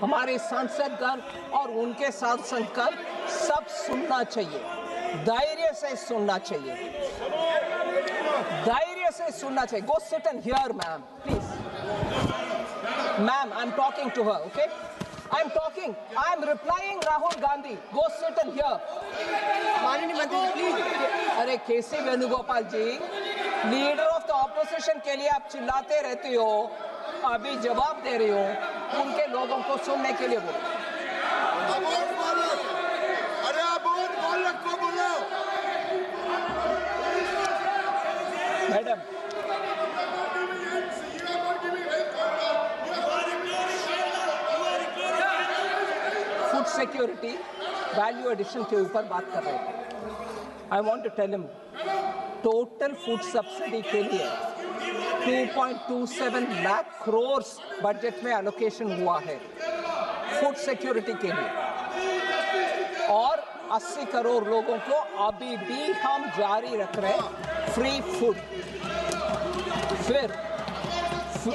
हमारे सांसदगण और उनके सांसदगण सब सुनना चाहिए, धैर्य से सुनना चाहिए, धैर्य से सुनना चाहिए. Go sit and hear, ma'am, please. Ma'am, I'm talking to her, okay? I'm talking. I'm replying Rahul Gandhi. Go sit and hear. माननीय मंत्री जी प्लीज. अरे केसी वेणुगोपाल जी, लीडर ऑफ द ऑपोजिशन के लिए आप चिल्लाते रहते हो, अभी जवाब दे रही हो, उनके लोगों को सुनने के लिए बोलो. अरे आप बोल को बोलो. Madam, food security value addition के ऊपर बात कर रहे थे. I want to tell him, total food subsidy के लिए 2.27 लाख करोड़ बजट में एलोकेशन हुआ है फूड सिक्योरिटी के लिए, और 80 करोड़ लोगों को अभी भी हम जारी रख रहे हैं फ्री फूड. फिर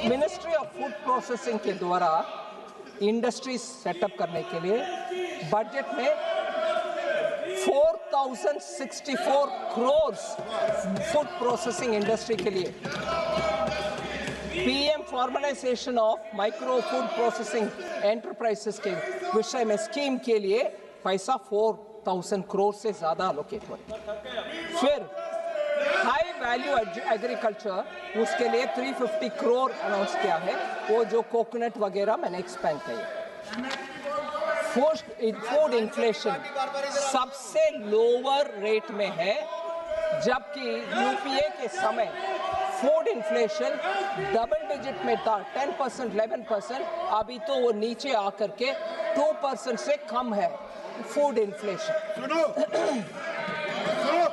मिनिस्ट्री ऑफ फूड प्रोसेसिंग के द्वारा इंडस्ट्री सेटअप करने के लिए बजट में 4064 करोड़ फूड प्रोसेसिंग इंडस्ट्री के लिए, PM formalisation of micro food processing enterprises के विषय में स्कीम के लिए पैसा 4000 करोड़ से ज्यादा एलोकेट हुआ. फिर हाई वैल्यू एग्रीकल्चर, उसके लिए 350 करोड़ अनाउंस किया है, वो जो कोकोनट वगैरह मैंने एक्सपेंड किया. फूड इन्फ्लेशन सबसे लोअर रेट में है, जबकि यूपीए के समय फूड इन्फ्लेशन डबल डिजिट में था, 10%, 11%. अभी तो वो नीचे आकर के 2% से कम है फूड इन्फ्लेशन.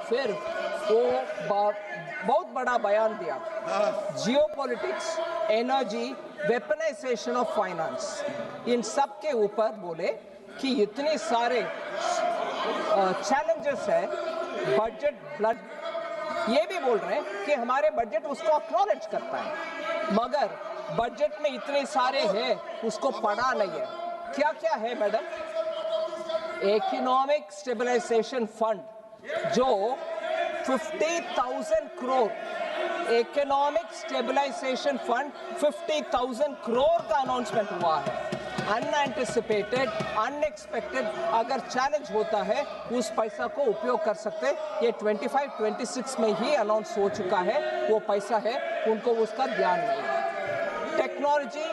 फिर वो बहुत बड़ा बयान दिया, geopolitics, energy, weaponization of finance, इन सब के ऊपर बोले कि इतने सारे चैलेंजेस है, बजट ब्लड. ये भी बोल रहे हैं कि हमारे बजट उसको एक्नॉलेज करता है, मगर बजट में इतने सारे हैं उसको पढ़ा नहीं है. क्या क्या है मैडम? इकोनॉमिक स्टेबलाइजेशन फंड जो 50,000 crore, economic stabilisation fund 50,000 crore का अनाउंसमेंट हुआ है. अनएंटिसिपेटेड, अनएक्सपेक्टेड अगर चैलेंज होता है उस पैसा को उपयोग कर सकते. ये 25-26 में ही अनाउंस हो चुका है, वो पैसा है, उनको उसका ध्यान नहीं है. Technology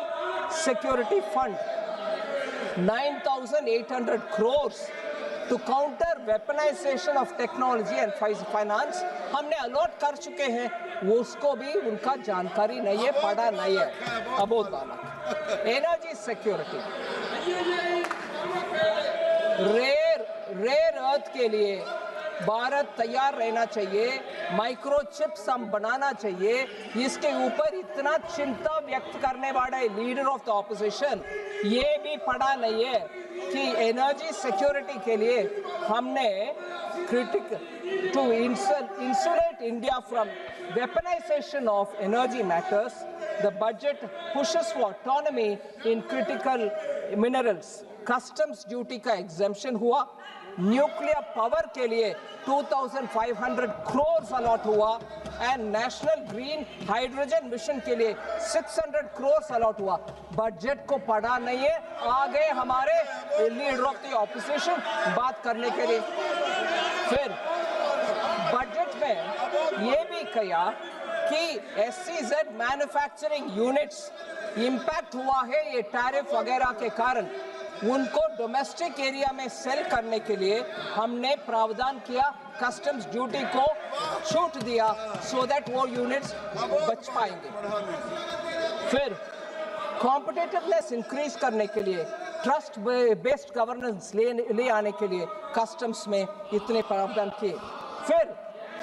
security fund 9,800 crore to counter weaponisation of technology and finance हमने अलॉट कर चुके हैं, उसको भी उनका जानकारी नहीं है, पढ़ा नहीं है. अबोध बालक. एनर्जी सिक्योरिटी, रेयर अर्थ के लिए भारत तैयार रहना चाहिए, माइक्रोचिप्स हम बनाना चाहिए. इसके ऊपर इतना चिंता व्यक्त करने वाले लीडर ऑफ द ऑपोजिशन ये भी पढ़ा नहीं है कि एनर्जी सिक्योरिटी के लिए हमने critical to insulate India from weaponization of energy matters. The budget pushes for autonomy in critical minerals. Customs duty का exemption हुआ. न्यूक्लियर पावर के लिए 2,500 करोड़ अलॉट हुआ, and national green hydrogen mission के लिए 600 करोड़ अलॉट हुआ. बजट को पढ़ा नहीं है, आ गए हमारे लीडर ऑफ द ऑपोजिशन बात करने के लिए. फिर बजट में ये भी कहा कि SEZ मैन्युफैक्चरिंग यूनिट्स इंपैक्ट हुआ है ये टैरिफ वगैरह के कारण, उनको डोमेस्टिक एरिया में सेल करने के लिए हमने प्रावधान किया, कस्टम्स ड्यूटी को छूट दिया, सो दैट वो यूनिट्स बच पाएंगे. फिर कॉम्पिटिटिवनेस इंक्रीज करने के लिए, ट्रस्ट बेस्ड गवर्नेंस ले आने के लिए कस्टम्स में इतने प्रावधान किए. फिर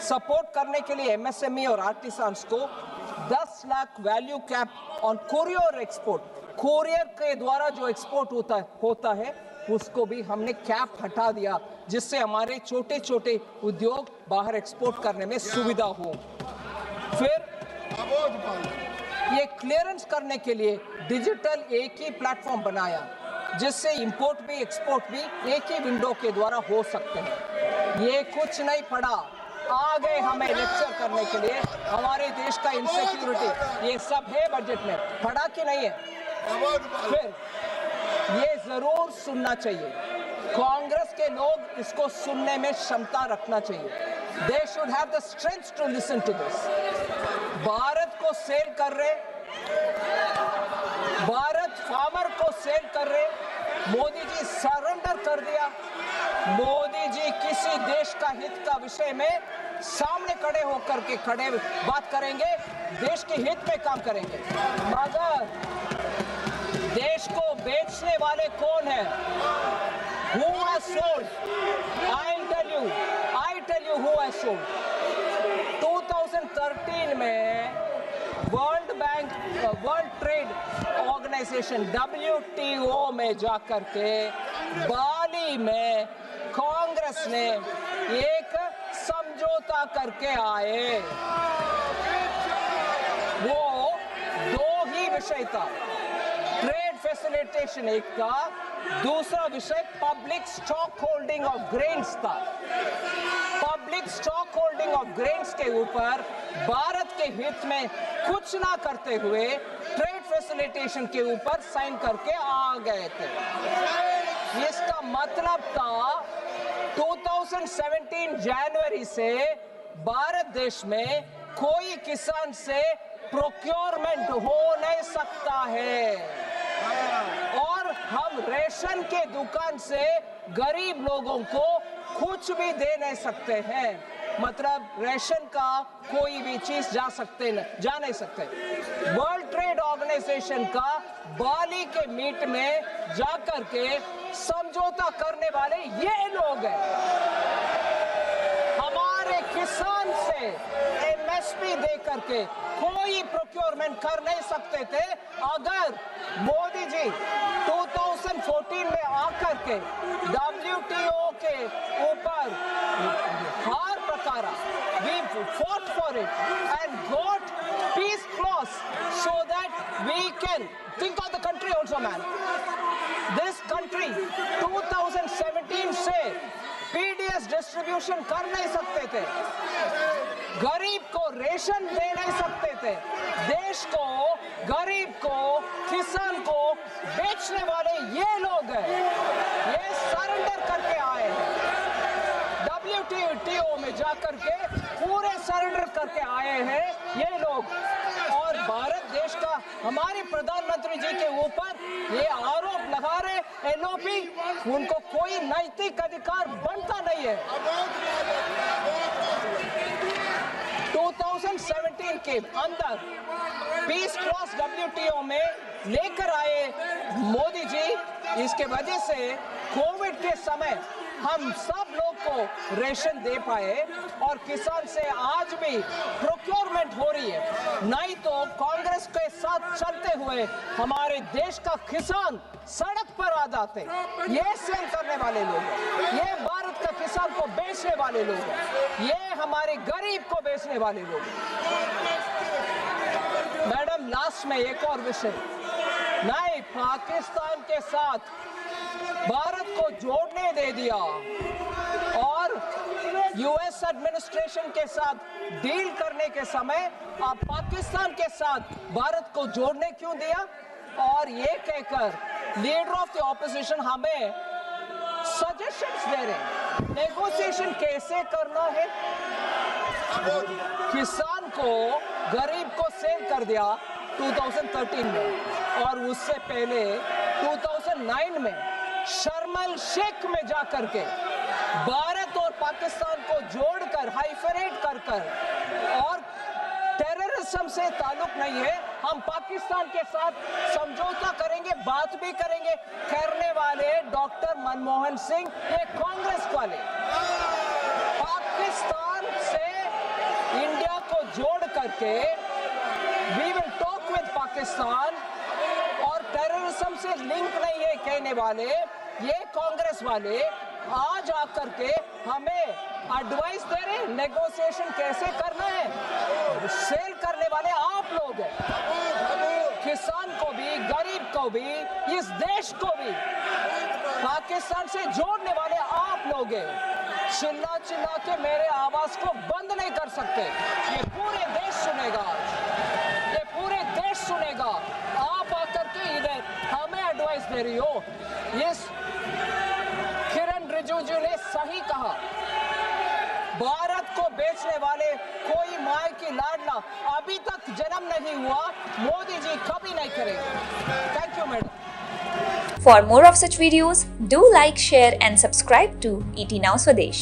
सपोर्ट करने के लिए MSME और आर्टिसान्स को 10 lakh value cap on courier export, courier के द्वारा जो एक्सपोर्ट होता है उसको भी हमने कैप हटा दिया, जिससे हमारे छोटे छोटे उद्योग बाहर एक्सपोर्ट करने में सुविधा हो. फिर ये क्लियरेंस करने के लिए डिजिटल एक ही प्लेटफॉर्म बनाया, जिससे इंपोर्ट भी एक्सपोर्ट भी एक ही विंडो के द्वारा हो सकते हैं। ये कुछ नहीं पड़ा, आ गए हमें लेक्चर करने के लिए। हमारे देश का इनसिक्योरिटी ये सब है बजट में, पड़ा कि नहीं है? फिर ये जरूर सुनना चाहिए, कांग्रेस के लोग इसको सुनने में क्षमता रखना चाहिए। They should have the strength to listen to this. Bharat को सेल कर रहे, भारत फार्मर को सेल कर रहे, मोदी जी सरेंडर कर दिया। मोदी जी किसी देश का हित का विषय में सामने खड़े होकर के बात करेंगे, देश के हित में काम करेंगे, मगर देश को बेचने वाले कौन है? Who has sold? I tell you who has sold. 2013 में वर्ल्ड ट्रेड ऑर्गेनाइजेशन WTO में जाकर के बाली में कांग्रेस ने एक समझौता करके आए। वो दो ही विषय था, ट्रेड फैसिलिटेशन एक था, दूसरा विषय public stock holding of grains था। Public stock holding of grains के ऊपर भारत के हित में कुछ ना करते हुए ट्रेड फैसिलिटेशन के ऊपर साइन करके आ गए थे। इसका मतलब था 2017 जनवरी से भारत देश में कोई किसान से प्रोक्योरमेंट हो नहीं सकता है, और हम रेशन के दुकान से गरीब लोगों को कुछ भी दे नहीं सकते हैं। मतलब रेशन का कोई भी चीज जा नहीं सकते। वर्ल्ड ट्रेड ऑर्गेनाइजेशन का बाली के मीट में जाकर के समझौता करने वाले ये लोग हैं। हमारे किसान से MSP दे करके कोई प्रोक्योरमेंट कर नहीं सकते थे। अगर मोदी जी 2014 में आकर के WTO के ऊपर हार प्रकारा, we fought for it and got peace clause so that we can think of the country also, man. This country 2017 से PDS डिस्ट्रीब्यूशन कर नहीं सकते थे, गरीब को रेशन दे नहीं सकते थे, देश को, गरीब को, किसान को बेचने वाले ये लोग हैं। ये सरेंडर करके आए हैं, WTO में जाकर के पूरे सरेंडर करके आए हैं ये लोग। और भारत देश का हमारे प्रधानमंत्री जी के ऊपर ये आरोप लगा रहे LOP, उनको कोई नैतिक अधिकार बनता नहीं है। 2017 के अंदर पीस क्लॉज WTO में लेकर आए मोदी जी। इसके वजह से कोविड के समय हम सब लोग को रेशन दे पाए और किसान से आज भी प्रोक्योरमेंट हो रही है। नहीं तो कांग्रेस के साथ चलते हुए हमारे देश का किसान सड़क पर आ जाते। ये सेल करने वाले लोग हैं, ये भारत का किसान को बेचने वाले लोग हैं, ये हमारे गरीब को बेचने वाले लोग हैं। मैडम, लास्ट में एक और विषय, नहीं, पाकिस्तान के साथ भारत को जोड़ने दे दिया और US एडमिनिस्ट्रेशन के साथ डील करने के समय आप पाकिस्तान के साथ भारत को जोड़ने क्यों दिया? और ये कहकर लीडर ऑफ द ऑपोजिशन हमें सजेशंस दे रहे हैं, नेगोशिएशन कैसे करना है। किसान को, गरीब को सेल कर दिया 2013 में, और उससे पहले 2009 में शर्म एल शेख में जाकर के भारत और पाकिस्तान को जोड़कर हाइफरेट कर और टेररिज्म से ताल्लुक नहीं है, हम पाकिस्तान के साथ समझौता करेंगे, बात भी करेंगे करने वाले डॉक्टर मनमोहन सिंह, ये कांग्रेस वाले पाकिस्तान से इंडिया को जोड़ करके we will talk with Pakistan, और टेररिज्म से लिंक नहीं है कहने वाले ये कांग्रेस वाले आज आकर के हमें एडवाइस दे रहे, नेगोशिएशन कैसे करना है। सेल करने वाले आप लोग हैं, किसान को भी, गरीब को भी, इस देश को भी पाकिस्तान से जोड़ने वाले आप लोग हैं। चिल्ला चिल्ला के मेरे आवाज को बंद नहीं कर सकते। ये पूरे देश सुनेगा, ये पूरे देश सुनेगा। आप आकर के इधर हमें एडवाइस दे रही हो। यस, किरण रिजिजू ने सही कहा, भारत को बेचने वाले कोई माय की लाडला अभी तक जन्म नहीं हुआ, मोदी जी कभी नहीं करेंगे। Thank you madam. For more of such videos, do like, share and subscribe to ET Now Swadesh.